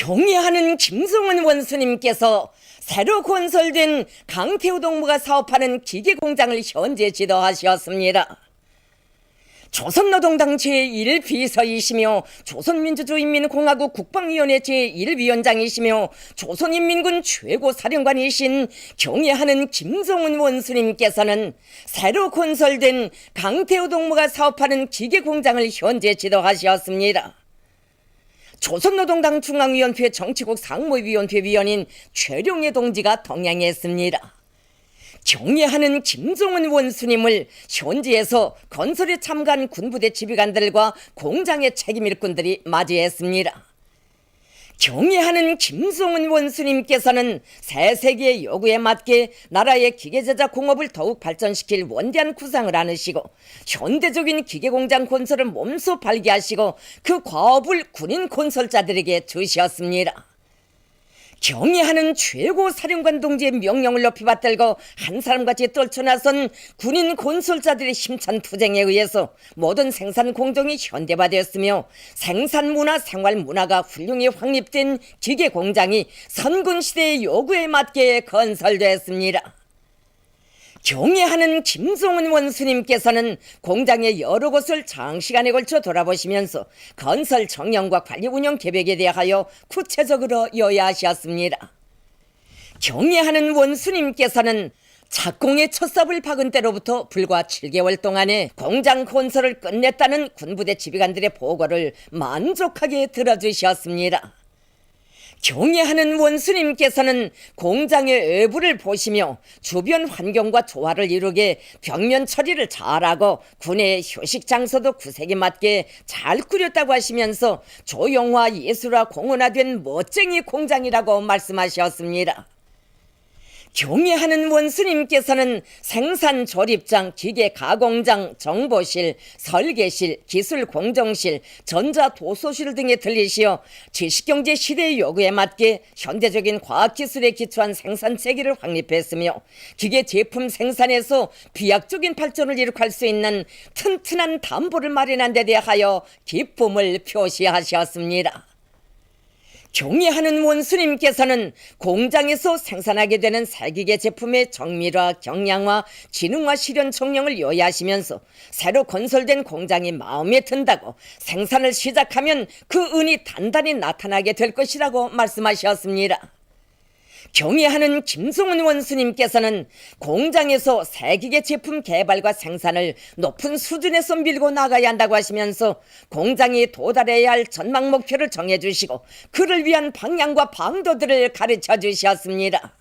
경애하는 김성은 원수님께서 새로 건설된 강태우 동무가 사업하는 기계공장을 현재 지도하셨습니다. 조선노동당 제1비서이시며 조선민주주의인민공화국 국방위원회 제1위원장이시며 조선인민군 최고사령관이신 경애하는 김성은 원수님께서는 새로 건설된 강태우 동무가 사업하는 기계공장을 현재 지도하셨습니다. 조선노동당 중앙위원회 정치국 상무위원회 위원인 최룡해 동지가 동행했습니다. 경애하는 김성은 원수님을 현지에서 건설에 참가한 군부대 지휘관들과 공장의 책임 일꾼들이 맞이했습니다. 경애하는 김성은 원수님께서는 새 세계의 요구에 맞게 나라의 기계제작 공업을 더욱 발전시킬 원대한 구상을 안으시고 현대적인 기계공장 건설을 몸소 발기하시고 그 과업을 군인 건설자들에게 주셨습니다. 경애하는 최고 사령관 동지의 명령을 높이 받들고 한 사람같이 떨쳐나선 군인 건설자들의 힘찬 투쟁에 의해서 모든 생산 공정이 현대화되었으며 생산 문화, 생활 문화가 훌륭히 확립된 기계 공장이 선군 시대의 요구에 맞게 건설되었습니다. 경애하는 김성은 원수님께서는 공장의 여러 곳을 장시간에 걸쳐 돌아보시면서 건설 정령과 관리 운영 계획에 대하여 구체적으로 요야하셨습니다. 경애하는 원수님께서는 착공의 첫 삽을 박은 때로부터 불과 7개월 동안에 공장 건설을 끝냈다는 군부대 지휘관들의 보고를 만족하게 들어주셨습니다. 경애하는 원수님께서는 공장의 외부를 보시며 주변 환경과 조화를 이루게 벽면 처리를 잘하고 군의 휴식 장소도 구색에 맞게 잘 꾸렸다고 하시면서 조형화, 예술화, 공헌화된 멋쟁이 공장이라고 말씀하셨습니다. 경애하는 원수님께서는 생산 조립장, 기계 가공장, 정보실, 설계실, 기술 공정실, 전자 도서실 등에 들리시어 지식경제 시대의 요구에 맞게 현대적인 과학기술에 기초한 생산 체계를 확립했으며 기계 제품 생산에서 비약적인 발전을 이룩할 수 있는 튼튼한 담보를 마련한 데 대하여 기쁨을 표시하셨습니다. 경애하는 원수님께서는 공장에서 생산하게 되는 새기계 제품의 정밀화, 경량화, 지능화 실현 정령을 요야하시면서 새로 건설된 공장이 마음에 든다고 생산을 시작하면 그 은이 단단히 나타나게 될 것이라고 말씀하셨습니다. 경애하는 김성은 원수님께서는 공장에서 새기계 제품 개발과 생산을 높은 수준에서 밀고 나가야 한다고 하시면서 공장이 도달해야 할 전망 목표를 정해주시고 그를 위한 방향과 방도들을 가르쳐 주셨습니다.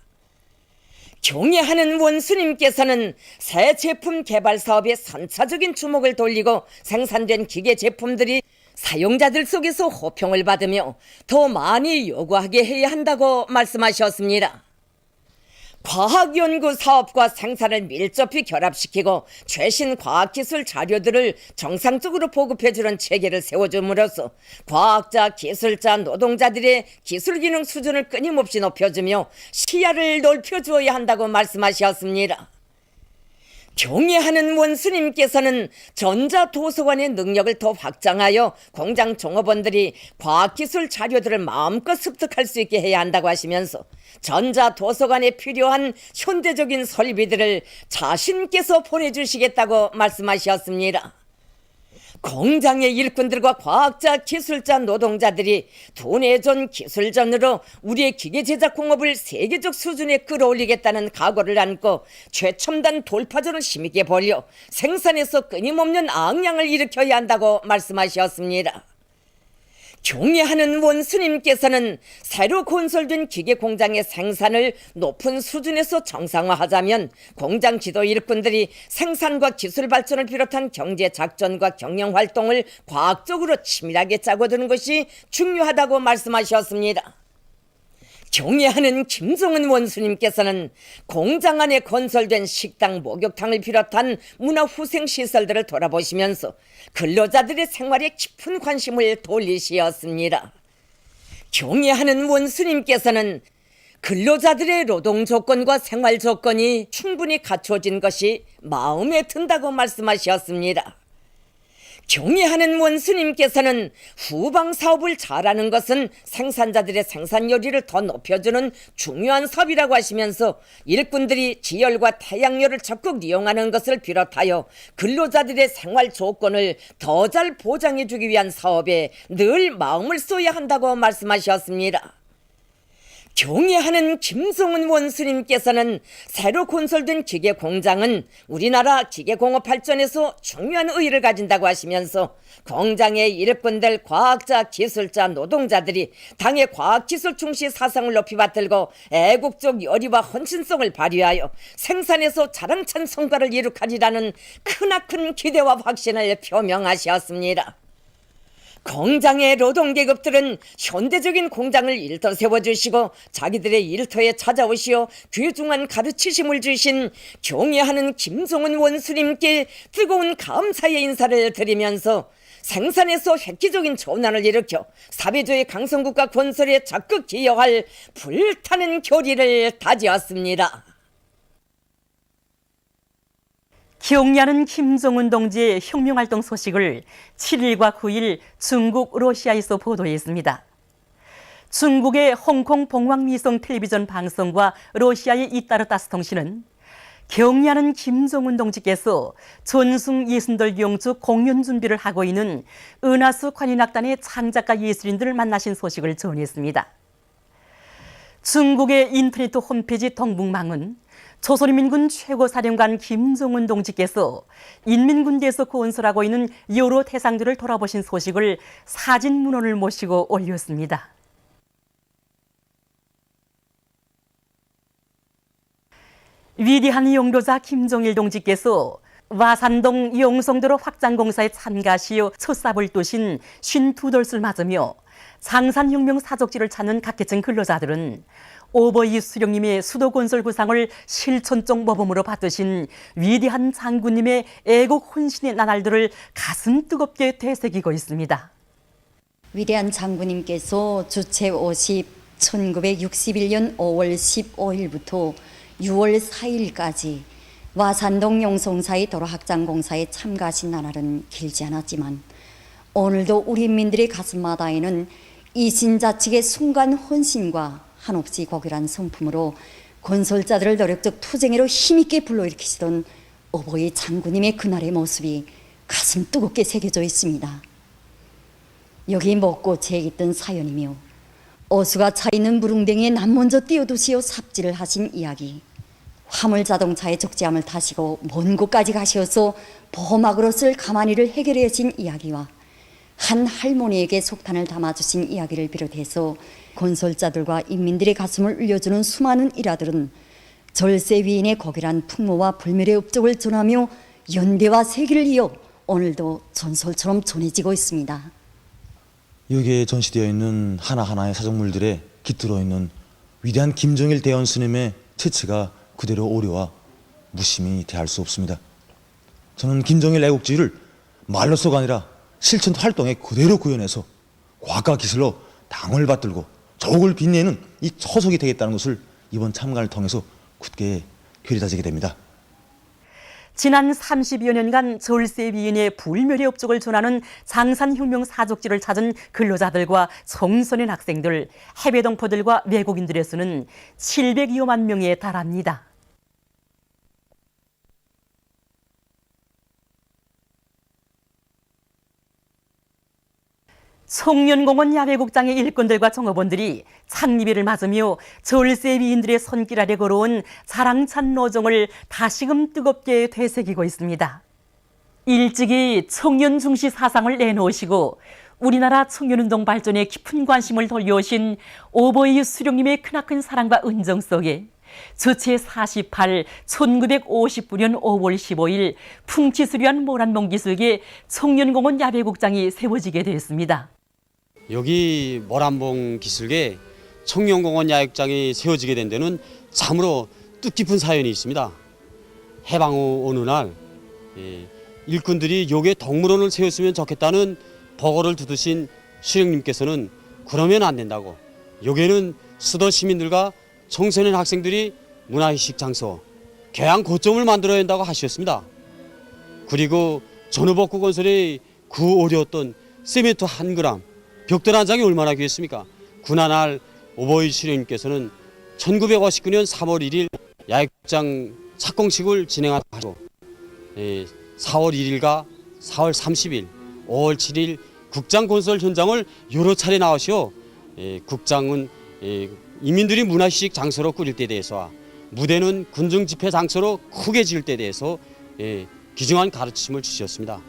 경애하는 원수님께서는 새 제품 개발 사업에 선차적인 주목을 돌리고 생산된 기계 제품들이 사용자들 속에서 호평을 받으며 더 많이 요구하게 해야 한다고 말씀하셨습니다. 과학연구 사업과 생산을 밀접히 결합시키고 최신 과학기술 자료들을 정상적으로 보급해주는 체계를 세워줌으로써 과학자, 기술자, 노동자들의 기술기능 수준을 끊임없이 높여주며 시야를 넓혀주어야 한다고 말씀하셨습니다. 경애하는 원수님께서는 전자도서관의 능력을 더 확장하여 공장 종업원들이 과학기술 자료들을 마음껏 습득할 수 있게 해야 한다고 하시면서 전자도서관에 필요한 현대적인 설비들을 자신께서 보내주시겠다고 말씀하셨습니다. 공장의 일꾼들과 과학자, 기술자, 노동자들이 두뇌전, 기술전으로 우리의 기계제작 공업을 세계적 수준에 끌어올리겠다는 각오를 안고 최첨단 돌파전을 힘있게 벌여 생산에서 끊임없는 앙양을 일으켜야 한다고 말씀하셨습니다. 경애하는 원수님께서는 새로 건설된 기계 공장의 생산을 높은 수준에서 정상화하자면 공장 지도 일꾼들이 생산과 기술 발전을 비롯한 경제 작전과 경영 활동을 과학적으로 치밀하게 짜고드는 것이 중요하다고 말씀하셨습니다. 경애하는 김성은 원수님께서는 공장 안에 건설된 식당, 목욕탕을 비롯한 문화후생시설들을 돌아보시면서 근로자들의 생활에 깊은 관심을 돌리시었습니다. 경애하는 원수님께서는 근로자들의 노동 조건과 생활 조건이 충분히 갖춰진 것이 마음에 든다고 말씀하셨습니다. 경애하는 원수님께서는 후방 사업을 잘하는 것은 생산자들의 생산 요리를 더 높여주는 중요한 사업이라고 하시면서 일꾼들이 지열과 태양열을 적극 이용하는 것을 비롯하여 근로자들의 생활 조건을 더 잘 보장해주기 위한 사업에 늘 마음을 쏘아야 한다고 말씀하셨습니다. 경애하는 김성은 원수님께서는 새로 건설된 기계 공장은 우리나라 기계공업 발전에서 중요한 의의를 가진다고 하시면서 공장의 일꾼들, 과학자, 기술자, 노동자들이 당의 과학기술 충시 사상을 높이 받들고 애국적 열의와 헌신성을 발휘하여 생산에서 자랑찬 성과를 이룩하리라는 크나큰 기대와 확신을 표명하셨습니다. 공장의 노동계급들은 현대적인 공장을 일터 세워주시고 자기들의 일터에 찾아오시어 귀중한 가르치심을 주신 경애하는 김성은 원수님께 뜨거운 감사의 인사를 드리면서 생산에서 획기적인 전환을 일으켜 사회주의 강성국가 건설에 적극 기여할 불타는 결의를 다지었습니다. 경애하는 김정은 동지의 혁명활동 소식을 7일과 9일 중국 러시아에서 보도했습니다. 중국의 홍콩 봉황미성 텔레비전 방송과 러시아의 이따르 따스통신은 경애하는 김정은 동지께서 전승 예순돌 경주 공연 준비를 하고 있는 은하수 관현악단의 창작가 예술인들을 만나신 소식을 전했습니다. 중국의 인터넷 홈페이지 동북망은 조선인민군 최고사령관 김정은 동지께서 인민군대에서 건설하고 있는 여러 대상들을 돌아보신 소식을 사진 문헌을 모시고 올렸습니다. 위대한 용도자 김정일 동지께서 와산동 용성도로 확장공사에 참가시어 첫 삽을 두신 52돌을 맞으며 장산혁명 사족지를 찾는 각계층 근로자들은 오버이 수령님의 수도건설 구상을 실천적 모범으로 받으신 위대한 장군님의 애국 혼신의 나날들을 가슴 뜨겁게 되새기고 있습니다. 위대한 장군님께서 주체 50, 1961년 5월 15일부터 6월 4일까지 와산동 용성사의 도로확장공사에 참가하신 나날은 길지 않았지만 오늘도 우리 인민들의 가슴마다에는 이신자측의 순간 헌신과 한없이 고결한 성품으로 건설자들을 노력적 투쟁으로 힘있게 불러일으키시던 어버이 장군님의 그날의 모습이 가슴 뜨겁게 새겨져 있습니다. 여기 먹고 재있던 사연이며 어수가 차있는 무릉댕이에 남 먼저 띄워두시어 삽질을 하신 이야기, 화물자동차의 적재함을 타시고 먼 곳까지 가시어서 보호막으로 쓸 가마니를 해결해 하신 이야기와 한 할머니에게 속탄을 담아주신 이야기를 비롯해서 건설자들과 인민들의 가슴을 울려주는 수많은 일화들은 절세 위인의 고결한 풍모와 불멸의 업적을 전하며 연대와 세기를 이어 오늘도 전설처럼 전해지고 있습니다. 여기에 전시되어 있는 하나하나의 사적물들에 깃들어 있는 위대한 김정일 대원 스님의 체체가 그대로 오려와 무심히 대할 수 없습니다. 저는 김정일 애국지를 말로서가 아니라 실천 활동에 그대로 구현해서 과학과 기술로 당을 받들고 조국을 빛내는 이 초석이 되겠다는 것을 이번 참관을 통해서 굳게 결의다지게 됩니다. 지난 30여 년간 절세 위인의 불멸의 업적을 전하는 장산혁명 사족지를 찾은 근로자들과 청소년 학생들, 해외 동포들과 외국인들의 수는 700여만 명에 달합니다. 청년공원 야외국장의 일꾼들과 종업원들이 창립일을 맞으며 절세 위인들의 손길 아래 걸어온 자랑찬 노정을 다시금 뜨겁게 되새기고 있습니다. 일찍이 청년 중시 사상을 내놓으시고 우리나라 청년운동 발전에 깊은 관심을 돌려오신 오버이 수령님의 크나큰 사랑과 은정 속에 주체 48, 1959년 5월 15일 풍치수려한 모란봉 기슭에 청년공원 야외국장이 세워지게 되었습니다. 여기 모란봉 기슭에 청년공원 야외국장이 세워지게 된 데는 참으로 뜻깊은 사연이 있습니다. 해방 후 어느 날 일꾼들이 여기에 동물원을 세웠으면 좋겠다는 보고를 두드신 수령님께서는 그러면 안 된다고, 여기에는 수도 시민들과 청소년 학생들이 문화휴식 장소, 교양 거점을 만들어야 한다고 하셨습니다. 그리고 전후복구 건설의 그 어려웠던 세멘트 한 그램, 벽돌 한 장이 얼마나 귀했습니까? 군한할 오버이 수령님께서는 1959년 3월 1일 야외국장 착공식을 진행하고 4월 1일과 4월 30일, 5월 7일 국장 건설 현장을 여러 차례 나오시오. 국장은 인민들이 문화식 장소로 꾸릴 때 대해서와 무대는 군중 집회 장소로 크게 지을 때 대해서 귀중한 가르침을 주셨습니다.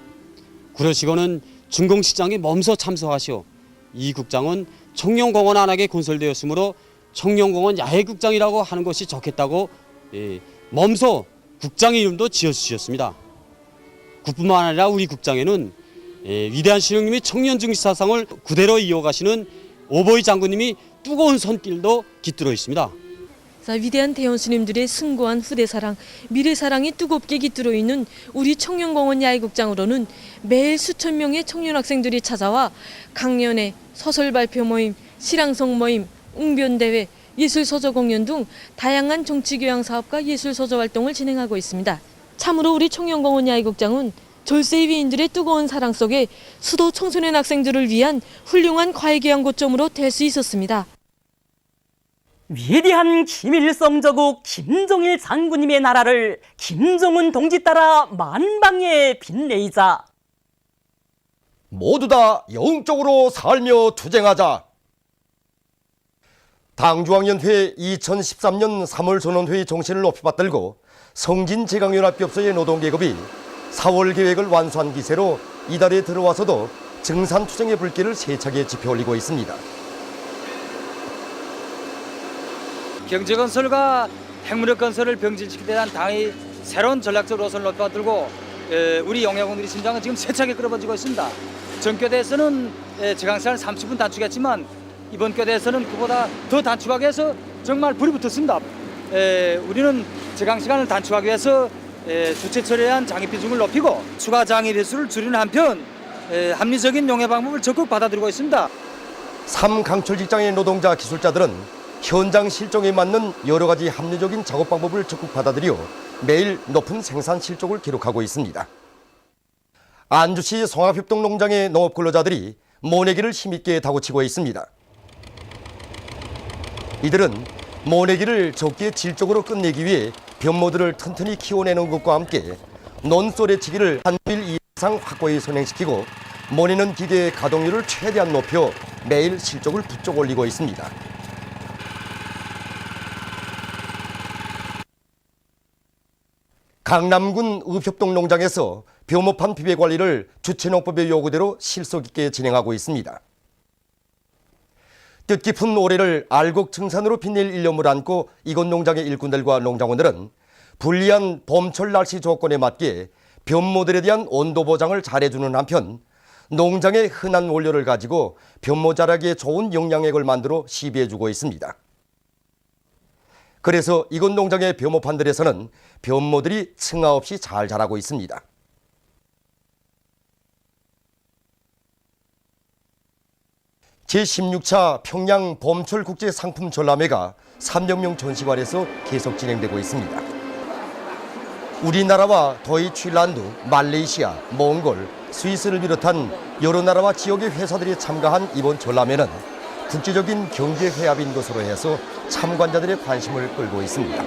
그러시고는 준공식장에 몸소 참석하시오. 이 국장은 청룡공원 안하게 건설되었으므로 청룡공원 야외국장이라고 하는 것이 좋겠다고 몸소 국장의 이름도 지어주셨습니다. 그뿐만 아니라 우리 국장에는 위대한 신령님의 청년중시사상을 그대로 이어가시는 오보이 장군님이 뜨거운 손길도 깃들어 있습니다. 자, 위대한 대원수님들의 숭고한 후대사랑, 미래사랑이 뜨겁게 깃들어 있는 우리 청룡공원 야외국장으로는 매일 수천 명의 청년 학생들이 찾아와 강연회, 서설 발표 모임, 실황송 모임, 웅변대회, 예술서저 공연 등 다양한 정치교양 사업과 예술서저 활동을 진행하고 있습니다. 참으로 우리 청룡공원 야외국장은 졸세 위인들의 뜨거운 사랑 속에 수도 청소년 학생들을 위한 훌륭한 과외교양고점으로 될 수 있었습니다. 위대한 김일성 저국 김정일 장군님의 나라를 김정은 동지 따라 만방에 빛내이자 모두 다 영적으로 살며 투쟁하자. 당중앙연회 2013년 3월 전원회의 정신을 높이 받들고 성진제강연합협소의 노동계급이 4월 계획을 완수한 기세로 이달에 들어와서도 증산투쟁의 불길을 세차게 지펴올리고 있습니다. 경제건설과 핵무력건설을 병진시키기 위한 당의 새로운 전략적 노선을 높이 받들고 우리 영예공들의 심장은 지금 세차게 끌어버지고 있습니다. 전교대에서는 제강시간을 30분 단축했지만 이번 교대에서는 그보다 더 단축하기 위해서 정말 불이 붙었습니다. 우리는 제강시간을 단축하기 위해서 주체 처리에 대한 장애 비중을 높이고 추가 장애 배수를 줄이는 한편 합리적인 용해 방법을 적극 받아들이고 있습니다. 3강철 직장의 노동자 기술자들은 현장 실종에 맞는 여러 가지 합리적인 작업 방법을 적극 받아들여 매일 높은 생산 실적을 기록하고 있습니다. 안주시 송합협동농장의 농업근로자들이 모내기를 힘있게 다고치고 있습니다. 이들은 모내기를 적게 질적으로 끝내기 위해 변모들을 튼튼히 키워내는 것과 함께 논소래치기를 한 일 이상 확고히 선행시키고 모내는 기계의 가동률을 최대한 높여 매일 실적을 부쩍 올리고 있습니다. 강남군 읍협동농장에서 벼모판 비배 관리를 주체농법의 요구대로 실속 있게 진행하고 있습니다. 뜻깊은 올해를 알곡증산으로 빛낼 일념을 안고 이곳 농장의 일꾼들과 농장원들은 불리한 봄철 날씨 조건에 맞게 변모들에 대한 온도 보장을 잘해주는 한편 농장의 흔한 원료를 가지고 변모 자라기에 좋은 영양액을 만들어 시비해주고 있습니다. 그래서 이곳 농장의 벼모판들에서는 변모들이 층하 없이 잘 자라고 있습니다. 제16차 평양 봄철 국제 상품 전람회가 삼정명 전시관에서 계속 진행되고 있습니다. 우리나라와 더이칠란드, 말레이시아, 몽골, 스위스를 비롯한 여러 나라와 지역의 회사들이 참가한 이번 전람회는 국제적인 경제 회합인 것으로 해서 참관자들의 관심을 끌고 있습니다.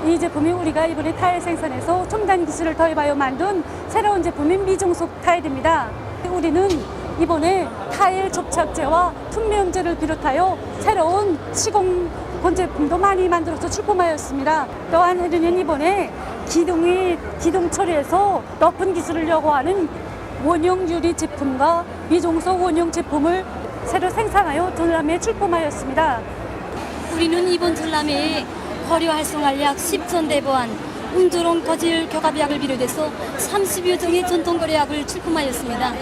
이 제품이 우리가 이번에 타일 생산에서 첨단 기술을 도입하여 만든 새로운 제품인 미중속 타일입니다. 우리는 이번에 타일 접착제와 투명제를 비롯하여 새로운 시공 본제품도 많이 만들어서 출품하였습니다. 또한 우리는 이번에 기둥 처리에서 높은 기술을 요구하는 원형 유리 제품과 미중속 원형 제품을 새로 생산하여 전람회에 출품하였습니다. 우리는 이번 전람회에 거리 활성화 약 10천 대보안, 운조롱 거질 격압약을 비롯해서 30여 종의 전통 거래약을 출품하였습니다.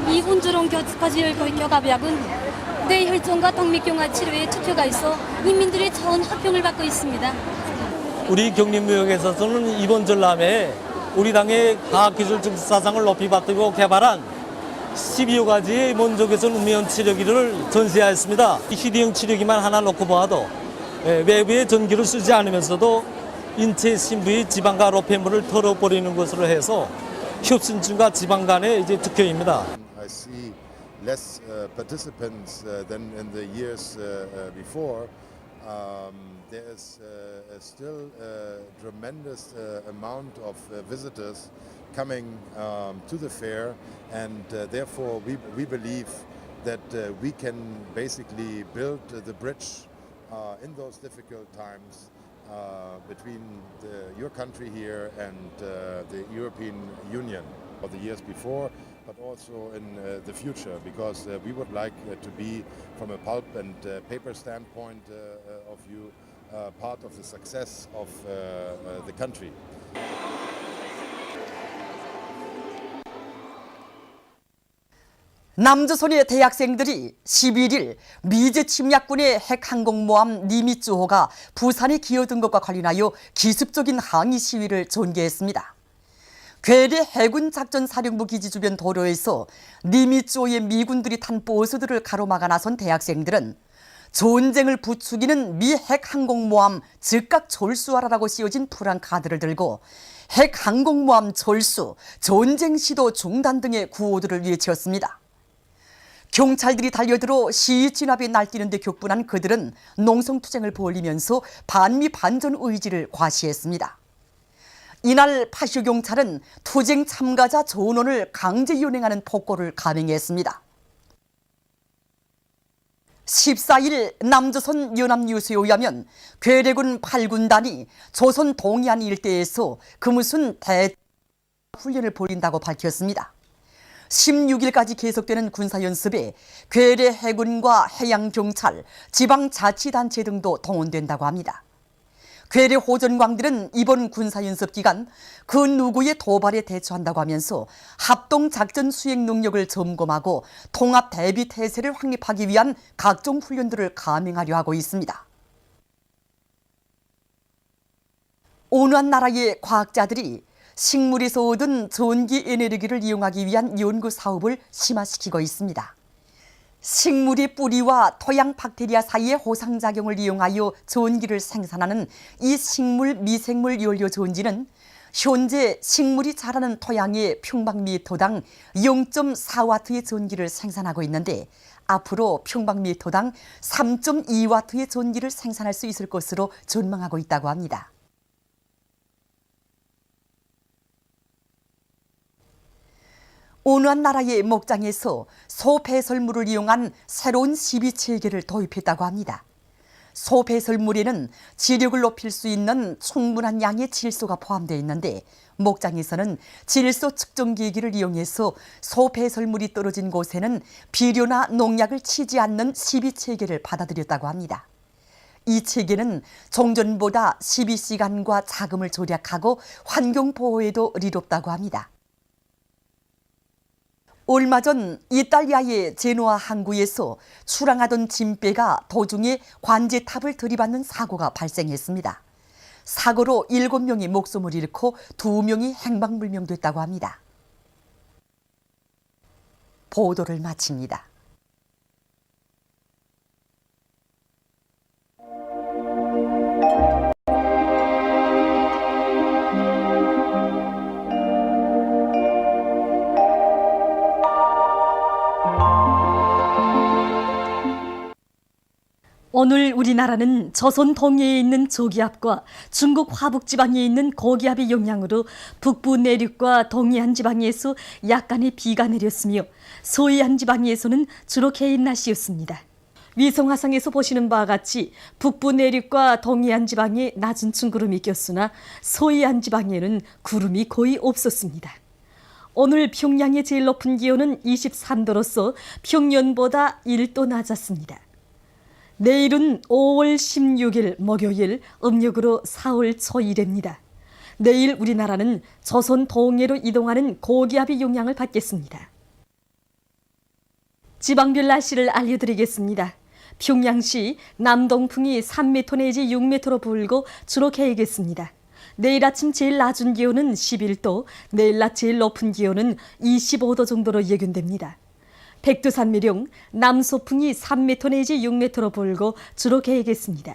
이 운조롱 거질 격압약은 뇌혈전과 동맥경화 치료에 투표가 있어 인민들의 좋은 합평을 받고 있습니다. 우리 경림무역에서는 이번 전람회에 우리 당의 과학기술증사상을 높이 받들고 개발한 12여 가지의 민족에서 우미원 치료기를 전시하였습니다. 휴대용 치료기만 하나 놓고 보아도 외부의 전기를 쓰지 않으면서도 인체 신부의 지방과 노폐물을 털어버리는 것으로 해서 협신증과 지방 간의 이제 득표입니다. I see less participants than in the years before. There is still a tremendous amount of visitors coming to the fair, and therefore we believe that we can basically build the bridge in those difficult times between your country here and the European Union for the years before, but also in the future, because we would like to be, from a pulp and paper standpoint of view, part of the success of the country. 남조선의 대학생들이 11일 미제 침략군의 핵항공모함 니미쯔호가 부산에 기어든 것과 관련하여 기습적인 항의 시위를 전개했습니다. 괴뢰 해군 작전사령부 기지 주변 도로에서 니미쯔호의 미군들이 탄 버스들을 가로막아 나선 대학생들은 전쟁을 부추기는 미 핵항공모함 즉각 절수하라라고 씌워진 프랑카드를 들고 핵항공모함 절수, 전쟁 시도 중단 등의 구호들을 외쳤습니다. 경찰들이 달려들어 시위 진압에 날뛰는 데 격분한 그들은 농성투쟁을 벌이면서 반미 반전 의지를 과시했습니다. 이날 파쇼 경찰은 투쟁 참가자 전원을 강제 연행하는 폭거를 감행했습니다. 14일 남조선 연합뉴스에 의하면 괴뢰군 8군단이 조선 동해안 일대에서 무슨 훈련을 벌인다고 밝혔습니다. 16일까지 계속되는 군사연습에 괴뢰 해군과 해양경찰, 지방자치단체 등도 동원된다고 합니다. 괴뢰 호전광들은 이번 군사연습 기간 그 누구의 도발에 대처한다고 하면서 합동작전 수행 능력을 점검하고 통합 대비 태세를 확립하기 위한 각종 훈련들을 감행하려 하고 있습니다. 어느 한 나라의 과학자들이 식물에서 얻은 전기 에너지를 이용하기 위한 연구 사업을 심화시키고 있습니다. 식물의 뿌리와 토양 박테리아 사이의 호상작용을 이용하여 전기를 생산하는 이 식물 미생물 연료 전지는 현재 식물이 자라는 토양의 평방미터당 0.4W의 전기를 생산하고 있는데 앞으로 평방미터당 3.2W의 전기를 생산할 수 있을 것으로 전망하고 있다고 합니다. 어느 한 나라의 목장에서 소 배설물을 이용한 새로운 시비 체계를 도입했다고 합니다. 소 배설물에는 지력을 높일 수 있는 충분한 양의 질소가 포함되어 있는데 목장에서는 질소 측정기기를 이용해서 소 배설물이 떨어진 곳에는 비료나 농약을 치지 않는 시비 체계를 받아들였다고 합니다. 이 체계는 종전보다 시비시간과 자금을 절약하고 환경보호에도 의롭다고 합니다. 얼마 전 이탈리아의 제노아 항구에서 출항하던 짐배가 도중에 관제탑을 들이받는 사고가 발생했습니다. 사고로 7명이 목숨을 잃고 2명이 행방불명됐다고 합니다. 보도를 마칩니다. 오늘 우리나라는 조선 동해에 있는 저기압과 중국 화북 지방에 있는 고기압의 영향으로 북부 내륙과 동해안 지방에서 약간의 비가 내렸으며 서해안 지방에서는 주로 개인 날씨였습니다. 위성화상에서 보시는 바와 같이 북부 내륙과 동해안 지방에 낮은 층구름이 꼈으나 서해안 지방에는 구름이 거의 없었습니다. 오늘 평양의 제일 높은 기온은 23도로서 평년보다 1도 낮았습니다. 내일은 5월 16일 목요일 음력으로 4월 초1회입니다. 내일 우리나라는 조선 동해로 이동하는 고기압의 영향을 받겠습니다. 지방별 날씨를 알려드리겠습니다. 평양시 남동풍이 3m 내지 6m로 불고 주로 개겠습니다. 내일 아침 제일 낮은 기온은 11도, 내일 낮 제일 높은 기온은 25도 정도로 예견됩니다. 백두산 미령 남소풍이 3m 내지 6m로 불고 주로 개겠습니다.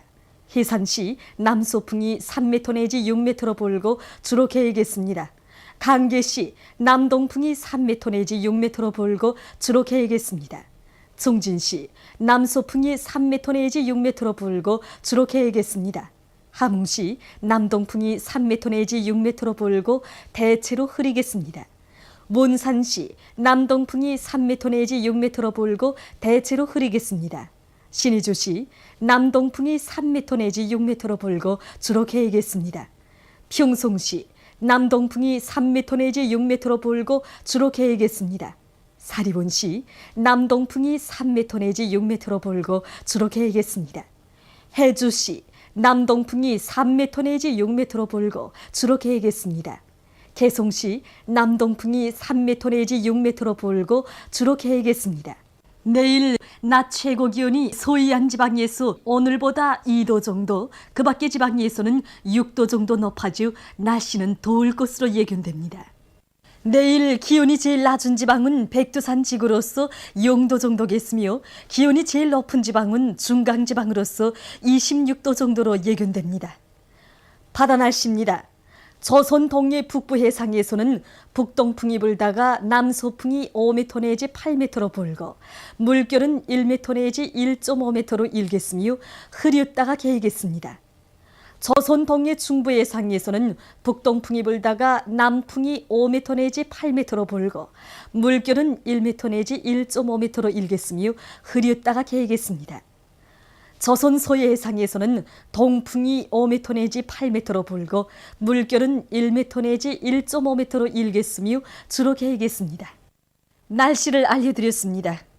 해산시 남소풍이 3m 내지 6m로 불고 주로 계획했습니다. 강계시 남동풍이 3m 내지 6m로 불고 주로 계획했습니다. 종진시 남소풍이 3m 내지 6m로 불고 주로 계획했습니다. 함흥시 남동풍이 3m 내지 6m로 불고 대체로 흐리겠습니다. 몬산시 남동풍이 3m 내지 6m로 불고 대체로 흐리겠습니다. 신의주시 남동풍이 3m 내지 6m로 불고 주로 계획했습니다. 평송시 남동풍이 3m 내지 6m로 불고 주로 계획했습니다. 사리본시 남동풍이 3m 내지 6m로 불고 주로 계획했습니다. 해주시 남동풍이 3m 내지 6m로 불고 주로 계획했습니다. 개송시 남동풍이 3m 내지 6m로 불고 주로 계획했습니다. 내일 낮 최고 기온이 소이안 지방에서 오늘보다 2도 정도, 그 밖의 지방에서는 6도 정도 높아져 날씨는 더울 것으로 예견됩니다. 내일 기온이 제일 낮은 지방은 백두산 지구로서 0도 정도겠으며 기온이 제일 높은 지방은 중강 지방으로서 26도 정도로 예견됩니다. 바다 날씨입니다. 조선 동해 북부 해상에서는 북동풍이 불다가 남소풍이 5m 내지 8m로 불고 물결은 1m 내지 1.5m로 일겠으며 흐렸다가 개겠습니다. 조선 동해 중부 해상에서는 북동풍이 불다가 남풍이 5m 내지 8m로 불고 물결은 1m 내지 1.5m로 일겠으며 흐렸다가 개겠습니다. 조선 서해 해상에서는 동풍이 5m 내지 8m로 불고 물결은 1m 내지 1.5m로 일겠으며 주로 개겠습니다. 날씨를 알려드렸습니다.